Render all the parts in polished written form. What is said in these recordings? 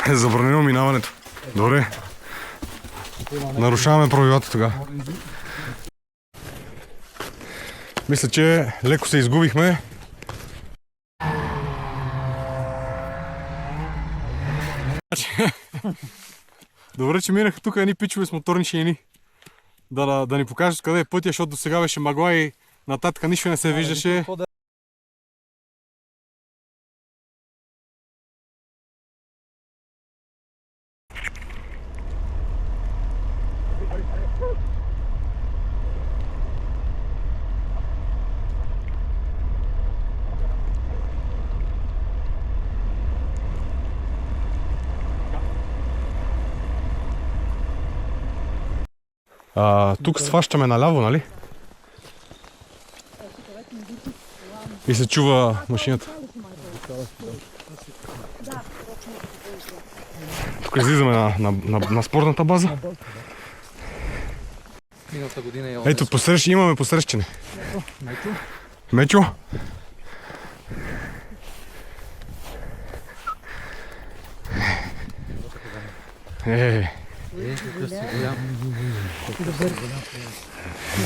Забранено минаването. Добре. Нарушаваме правилата тогава. Мисля, че леко се изгубихме. Добре, че минаха тук едни пичове с моторни шейни. Да ни покажат къде е пътя, защото до сега беше мъгла и нататък нищо не се виждаше. Тук сващаме наляво, нали? И се чува машината. Тук излизаме на спортната база. Ето, имаме посрещане. Мечо?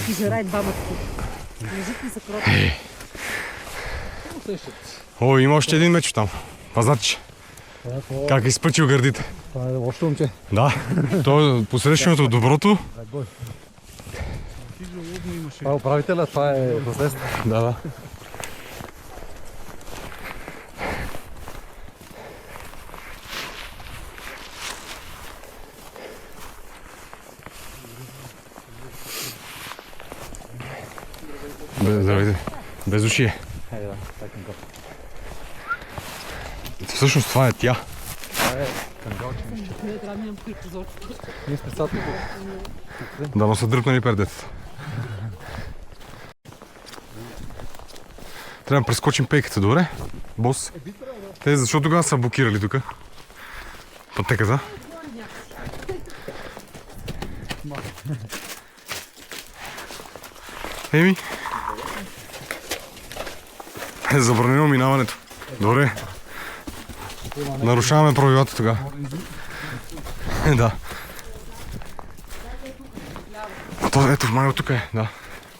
Ти жарай двамата. Лежит ми се кротко. О, има още един мечо там. Пазач. Как изпъчил гърдите. Това е лошо момче. Да, то е посрещането доброто. Това е управителя, това е протест. Да. Здравейте. Без уши е. Всъщност това е тя. Това е кангалче. Ние сме сад тук. Да, но са дръпнали пердетата. Трябва да прескочим пейката, добре? Бос. Те защо тогава са блокирали тук? Пътеката. Еми. Забранено минаването. Добре. Нарушаваме правилата тогава. Да. Ето, май тук е, да.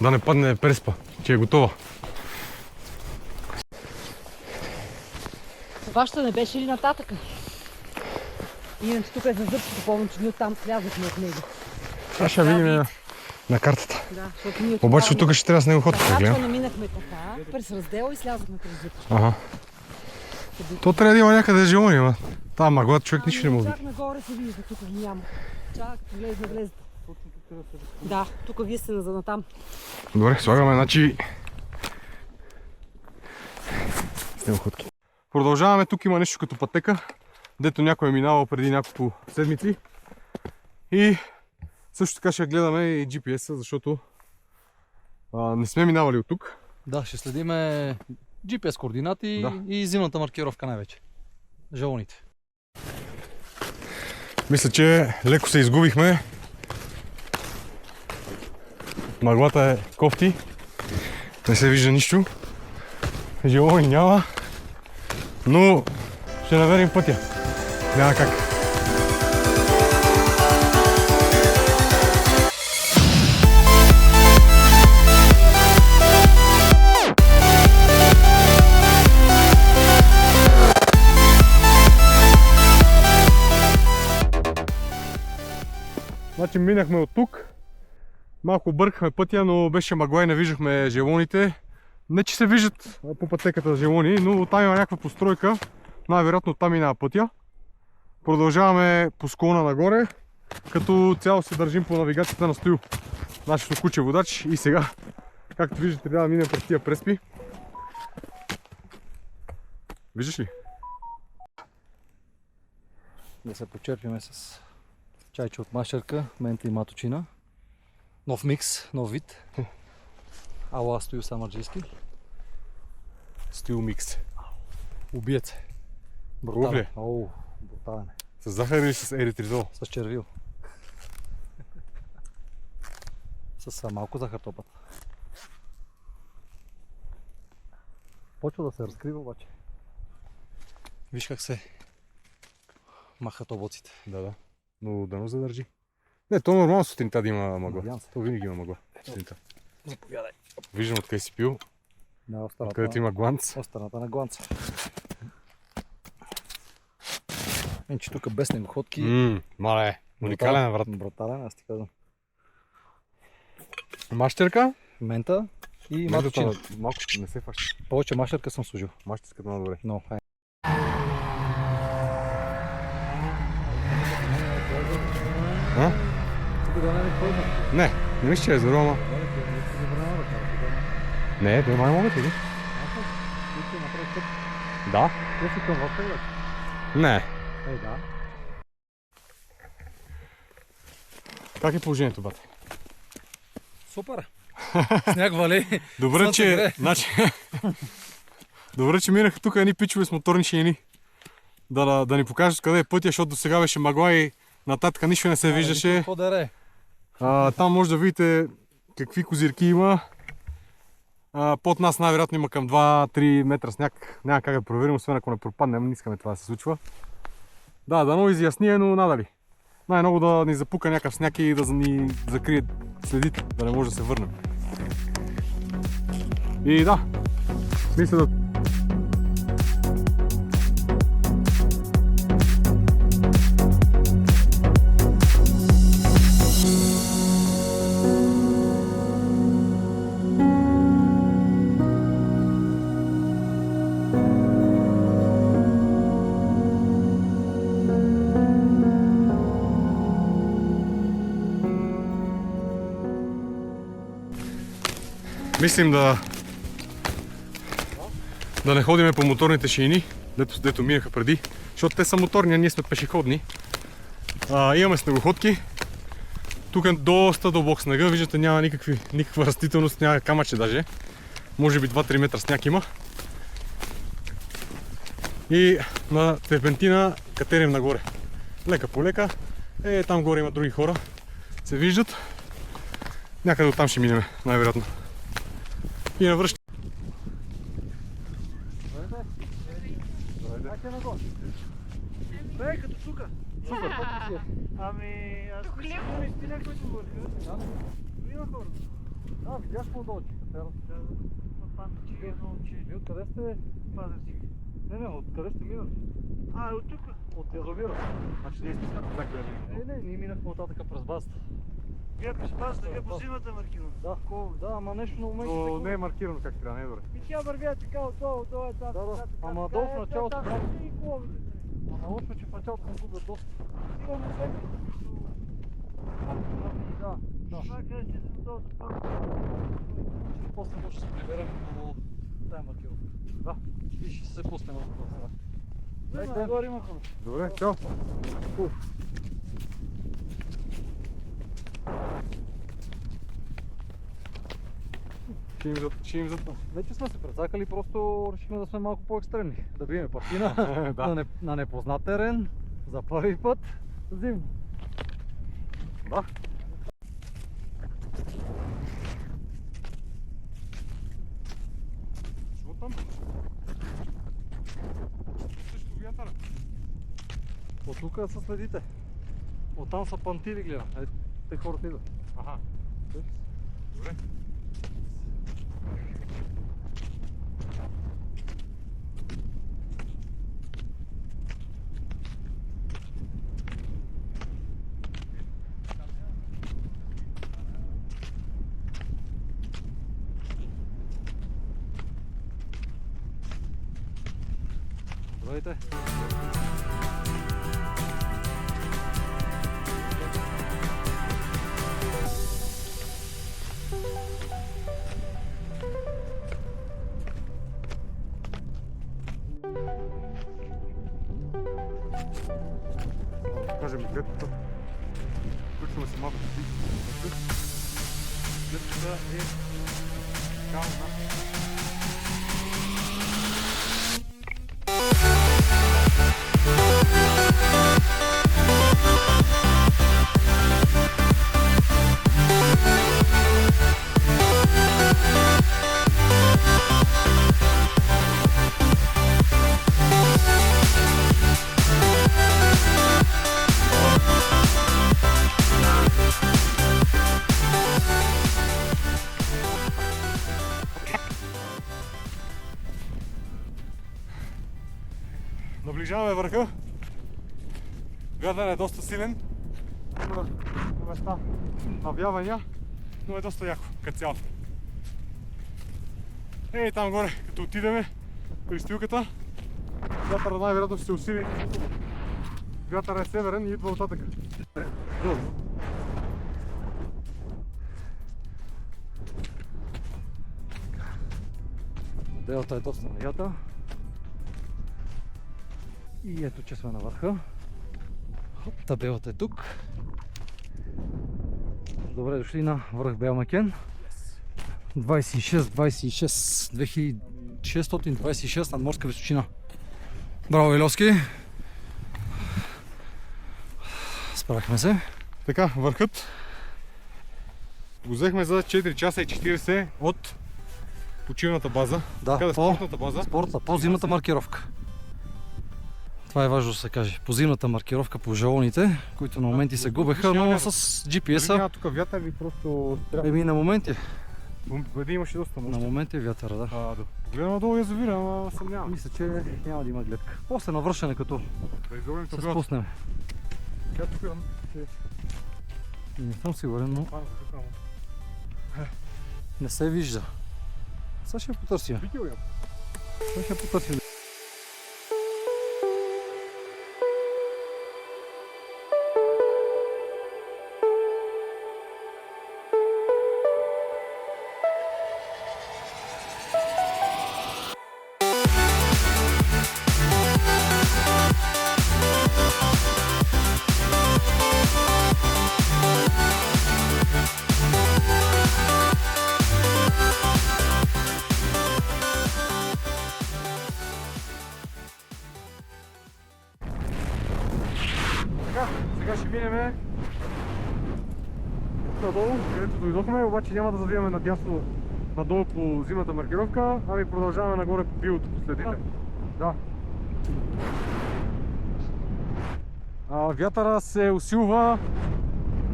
Да не падне преспа, че е готова. Това не беше ли нататъка? Иначе тук е за зърчето, помня, че ние оттам слязахме от него. Сега ще видим на картата. Да, защото ние обаче тук ще трябва с него ходка да гледам. Така, минахме така, през раздела и слязахме през зърчето. Ага. То трябва да има някъде желание, ама. Та мъгла човек нищо не му види. Чак нагоре се вижда, тук няма. Чак, влезне. Да, тук вие сте за натам. Добре, слагаме, значи... ходки. Продължаваме, тук има нещо като пътека, дето някой е минавал преди няколко седмици. И също така ще гледаме и GPS-а, защото не сме минавали от тук. Да, ще следиме GPS координати и зимната маркировка най-вече. Жалоните. Мисля, че леко се изгубихме. Мъглата е кофти. Не се вижда нищо. Желони няма. Но ще намерим пътя. Няма как. Значи минахме от тук. Малко бъркахме пътя, но беше мъгла и не виждахме желоните. Не че се виждат по пътеката желони, но там има някаква постройка. Най-вероятно там минава пътя. Продължаваме по склона нагоре, като цяло се държим по навигацията на Стоил, нашето куче водач. И сега, както виждате, трябва да минем през тия преспи. Виждаш ли? Да се почерпиме с чайче от машерка, мента и маточина. Нов микс, нов вид. Ала Стоил самарджийски. Стоил микс. Убиец. Брутален. Оу, брутален. С захар или с еритризол? С червил. С малко захар топът. Почва да се разкрива обаче. Виж как се махат облаците. Да. Но дано задържи. Не, то нормално сутринта да има мъгла. Надявам се. То винаги има мъгла. Сутринта. Заповядай. Виждам откъде си пил, Да, в страната, където има гланц. в страната на Гланца. Енче тук без снегоходки. Мале, уникален врат. Брутален, аз ти казвам. Мащерка? Мента и Ментата маточина. малко не се фаща. Повече машерка съм служил. Мащерската много добре. Но, хай. А? Тук да не е пълно. Не мисля, че е за Рома. Не, да май могат или? Да. Те си към вътре, бе. Не. Ей, да. Как е положението, бате? Супер. Сняг вали. Добре, Слънце че... грее. Значи... Добре, че минаха тук едни пичове с моторни шейни. Да ни покажат къде е пътя, защото до сега беше мъгла и нататък нищо не се виждаше. Какво да е? Там може да видите какви козирки има. Под нас най-вероятно има към 2-3 метра сняг. Няма как да проверим, освен ако не пропаднем. Не искаме това да се случва. Да, дано изясни, но надали. Най-много да ни запука някакъв сняг и да ни закрие следите, да не може да се върнем. И да, мисля да... Мислим да не ходиме по моторните шейни, дето минаха преди, защото те са моторни, а ние сме пешеходни. Имаме снегоходки. Тук е доста дълбок снега, виждате няма никаква растителност, няма камъче даже. Може би 2-3 метра сняг има. И на терпентина катерим нагоре. Лека по лека. Там горе има други хора. Се виждат. Някъде оттам ще минем, най-вероятно. И навръщаме. Бе, като тук. Супер, пътя си е. Ами, аз мисля, истина, който върха. Има хора. Да, видяш по долу, Вие откъде сте? Пазарджик. Не, откъде сте минали? От тук. От язовира. Значи ние сме така гледали. Не, ние минахме оттатъка през базата. Вие през пазата, вие по зимата маркирам. Да, ама нещо на момента. Но не е маркирано как трябва, не е добре. И тя вървя така отдолу, отдолу е там. Да, така, ама така, долу в е, началото, там, брат. и коловете. Ама лошо, че в началото съм губят доста. Имаме всеки. Да. Това къде ще се отдолу до първо. После може да се приберем до тая маркировка. Да. И ще се пуснем от това сега. Има, нагоре има хора. Добре, чао. Ще им зад... Вече сме се прецакали, просто решихме да сме малко по-екстремни. Да биеме партина Да. на непознат терен, за първи път, зимно. Да. Що там? Също вятъра. От тук са следите. Оттам са пантили, гледам. Те хората идват. Аха. Добре. Здравейте. Кажем гледката. Включваме се малко преди. Гледката е кална. върха. Вятърът е доста силен. Има места навявания, но е доста яко като цяло. Ей, там горе, като отидеме при стилката, вятърът най-вероятно ще се усили. Вятърът е северен и идва оттатък. Делата е доста наята. И ето, че сме на върха. Хоп, табелата е тук. Добре дошли на връх Белмекен. 2626 надморска височина. Браво, Иловски! Справихме се. Така, върхът го взехме за 4 часа и 40 от почивната база. Да, Така, спортната база. Спорта, по зимната маркировка. Това е важно да се каже. По зимната маркировка по жалоните, които на моменти се губеха, но с GPS-а. Няма тук вятър или просто трябва. Еми на моменти. Преди имаше доста На нощ. моменти е вятъра, да. Да. Погледам надолу язовира, ама съмнявам. Мисля, че няма да има гледка. После навършене, като Да изгубим се табелата. спуснем. Тя тук имам. Не съм сигурен, но не се вижда. Сега ще я потърсим. Сега ще я потърсим. Така, сега ще минем надолу, където дойдохме, обаче няма да завиваме надясно надолу по зимната маркировка, ами продължаваме нагоре по билото последите. Да. Вятъра се усилва,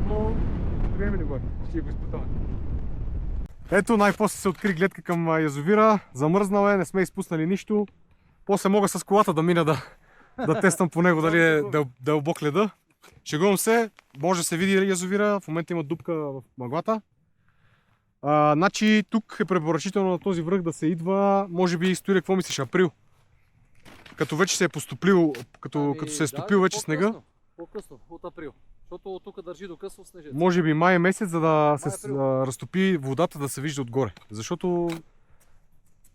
но време не го е. Ще го изпитаме. Ето, най-после се откри гледка към язовира, замръзнал е, не сме изпуснали нищо. После мога с колата да мина да тествам по него дали е дълбок леда. Шегувам се, може да се види язовира, в момента има дупка в мъглата. Значи тук е препоръчително на този връх да се идва, може би стои, какво мислиш, април. Като вече се е постоплил, като се е стопил вече снега. По-късно, от април. Защото от тук държи до късно снежец. Може би май месец, за да се разтопи водата, да се вижда отгоре. Защото,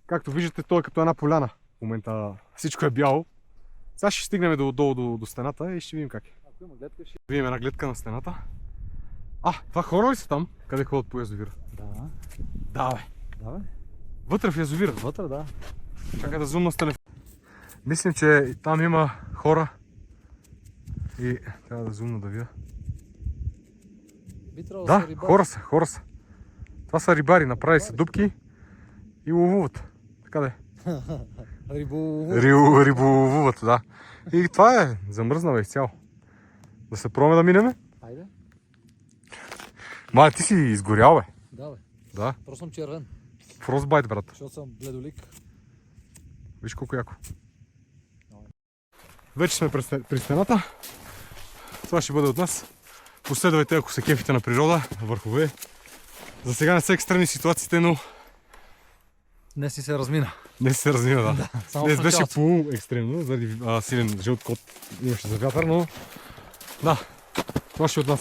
както виждате, той е като една поляна. В момента всичко е бяло. Сега ще стигнем долу до стената и ще видим как е. Ако има гледка, ще... Видим една гледка на стената. Това хора ли са там? Къде ходят по язовира? Да. Да, бе. Да, бе. Вътре в язовира. Вътре, да. Чакай да зумна с телефон. Мислим, че там има хора. И трябва да зумна да видя. Би трябвало Да, са рибари. хора са. Това са рибари, направили са дупки и ловуват. Така да е. Риболовуват, да. И това е, замръзнал е изцяло. Да се пробваме да минеме? Хайде. Ти си изгорял, бе. Да, бе. Да. Просто съм червен, Фростбайт, брат. защото съм бледолик. Виж колко яко. Вече сме при стената. Това ще бъде от нас. Последвайте, ако се кефите на природа, върхове. За сега не са екстремни ситуациите, но Днес си се размина. днес се размина, да. Само Днес в беше началото. полу-екстремно, заради силен жълт код имаше за вятър, но да, това ще е от нас.